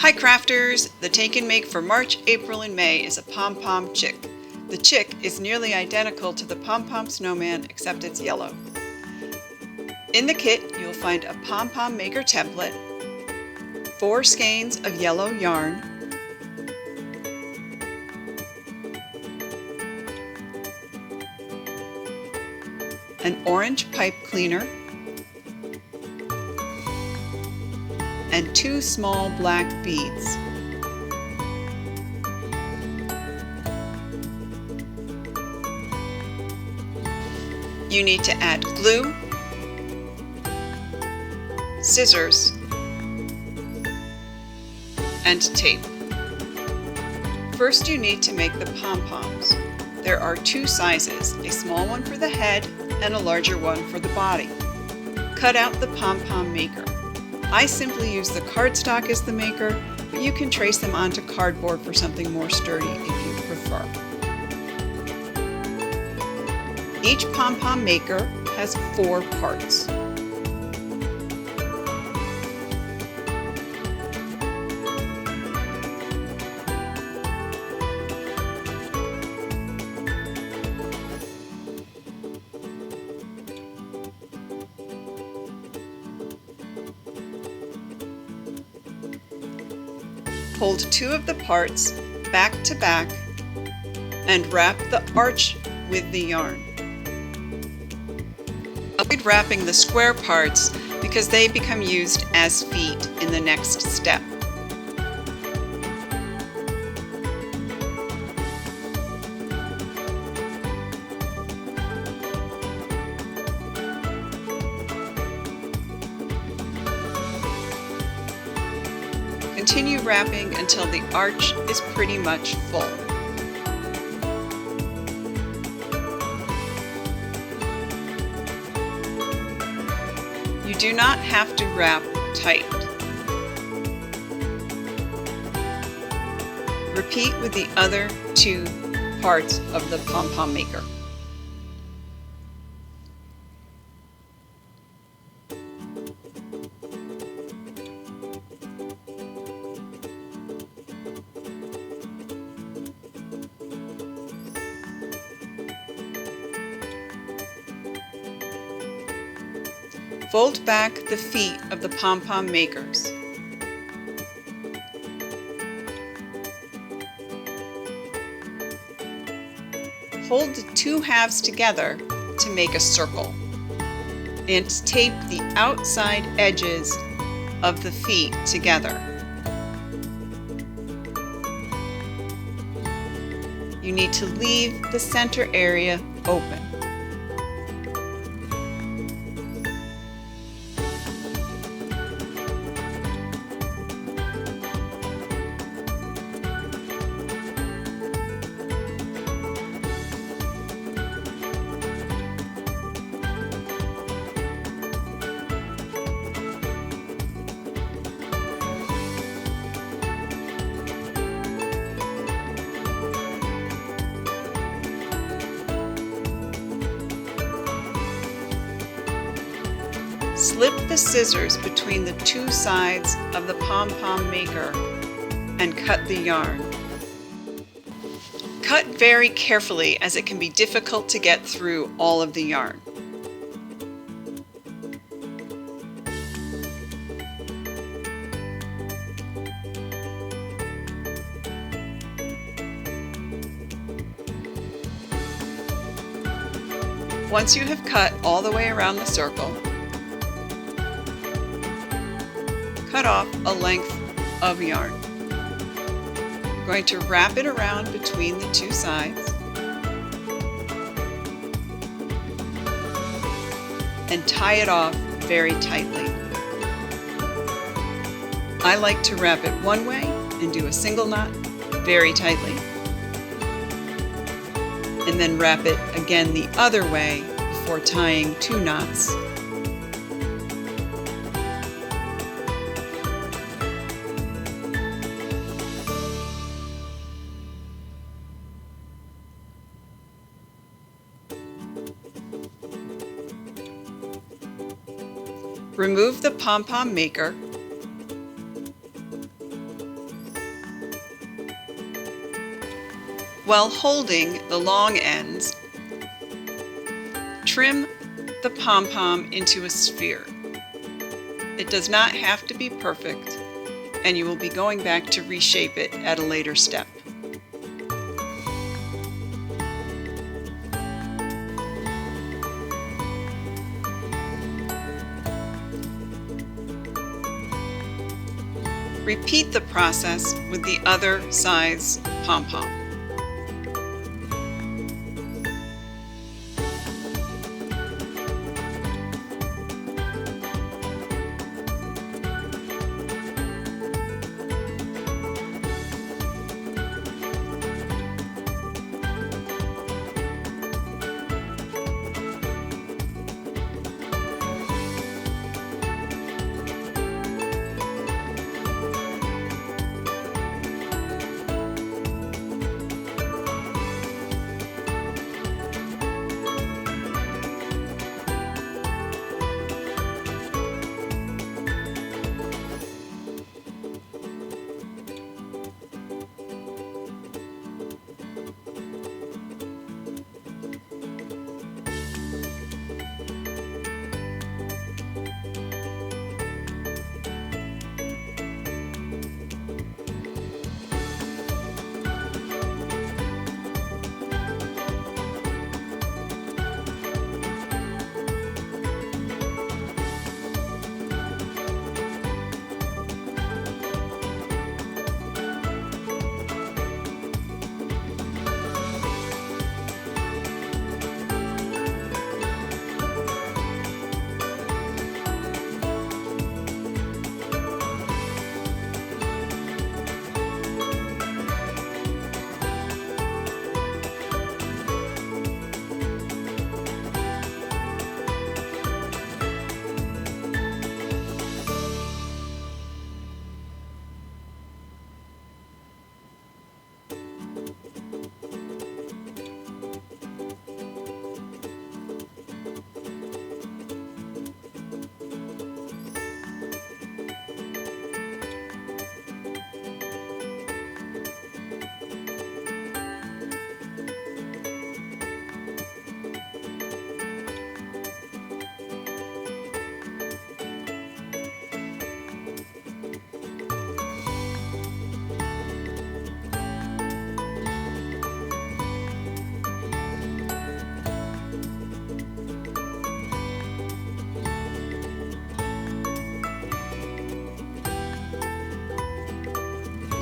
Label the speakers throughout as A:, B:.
A: Hi crafters! The take and make for March, April, and May is a Pom Pom Chick. The chick is nearly identical to the Pom Pom snowman except it's yellow. In the kit you'll find a Pom Pom maker template, 4 skeins of yellow yarn, an orange pipe cleaner, and 2 small black beads. You need to add glue, scissors, and tape. First you need to make the pom-poms. There are 2 sizes, a small one for the head and a larger one for the body. Cut out the pom-pom maker. I simply use the cardstock as the maker, but you can trace them onto cardboard for something more sturdy if you prefer. Each pom-pom maker has 4 parts. Hold 2 of the parts back to back and wrap the arch with the yarn. Avoid wrapping the square parts because they become used as feet in the next step. Continue wrapping until the arch is pretty much full. You do not have to wrap tight. Repeat with the other 2 parts of the pom-pom maker. Fold back the feet of the pom-pom makers. Hold the 2 halves together to make a circle, and tape the outside edges of the feet together. You need to leave the center area open. Slip the scissors between the 2 sides of the pom-pom maker and cut the yarn. Cut very carefully as it can be difficult to get through all of the yarn. Once you have cut all the way around the circle, cut off a length of yarn. You're going to wrap it around between the 2 sides and tie it off very tightly. I like to wrap it one way and do a single knot very tightly, and then wrap it again the other way before tying 2 knots. Remove the pom-pom maker While holding the long ends, trim the pom-pom into a sphere. It does not have to be perfect, and you will be going back to reshape it at a later step. Repeat the process with the other size pom-pom.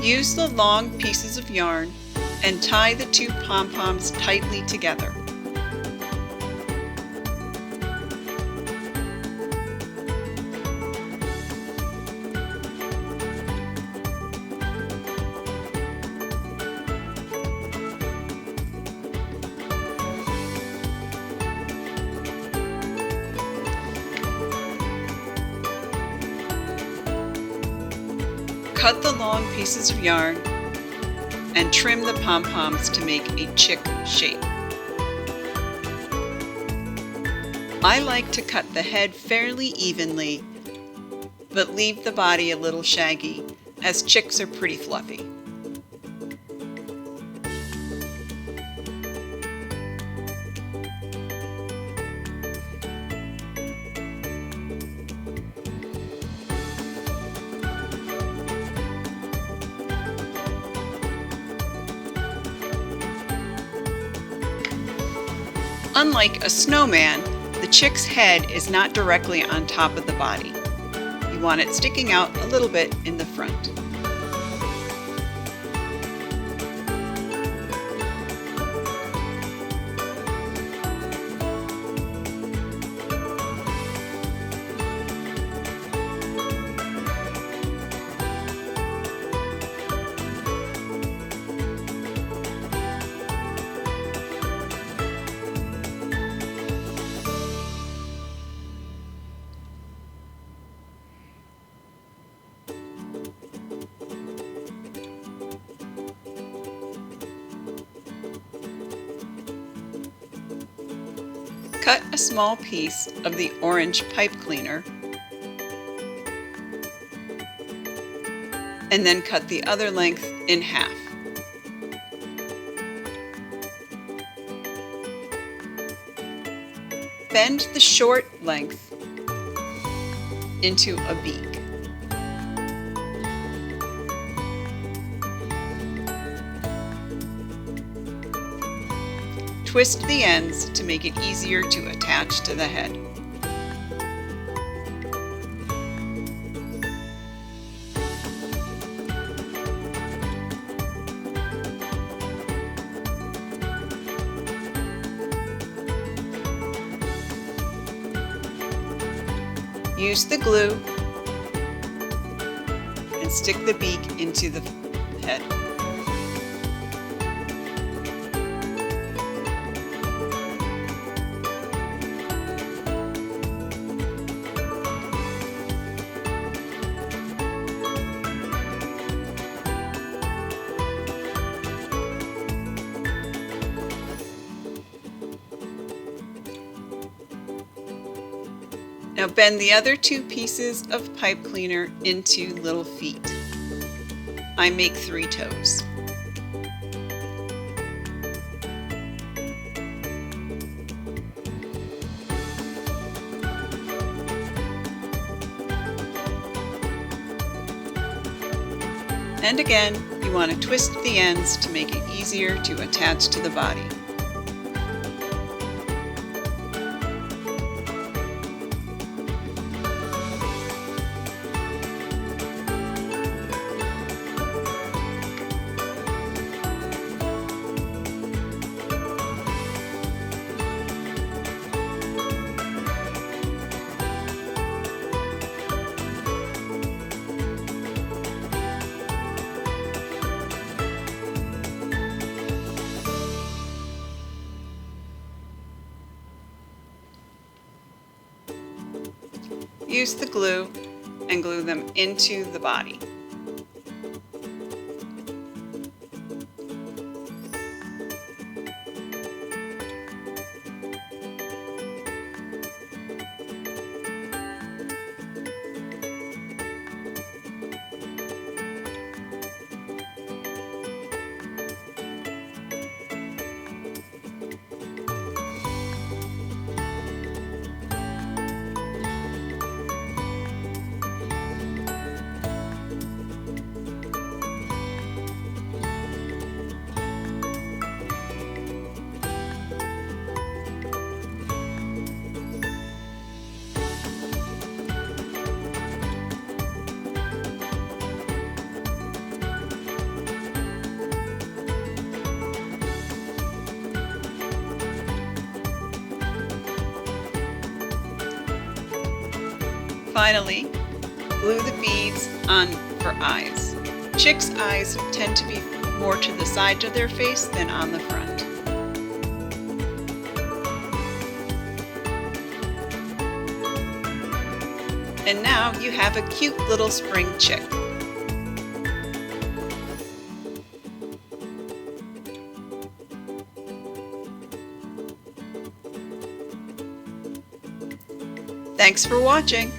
A: Use the long pieces of yarn and tie the two pom-poms tightly together. Cut the long pieces of yarn and trim the pom-poms to make a chick shape. I like to cut the head fairly evenly, but leave the body a little shaggy, as chicks are pretty fluffy. Unlike a snowman, the chick's head is not directly on top of the body. You want it sticking out a little bit in the front. Cut a small piece of the orange pipe cleaner and then cut the other length in half. bend the short length into a beak. Twist the ends to make it easier to attach to the head. Use the glue and stick the beak into the head. Now bend the other two pieces of pipe cleaner into little feet. I make 3 toes. And again, you want to twist the ends to make it easier to attach to the body. Use the glue and glue them into the body. Finally, glue the beads on for eyes. Chicks' eyes tend to be more to the side of their face than on the front. And now you have a cute little spring chick. Thanks for watching.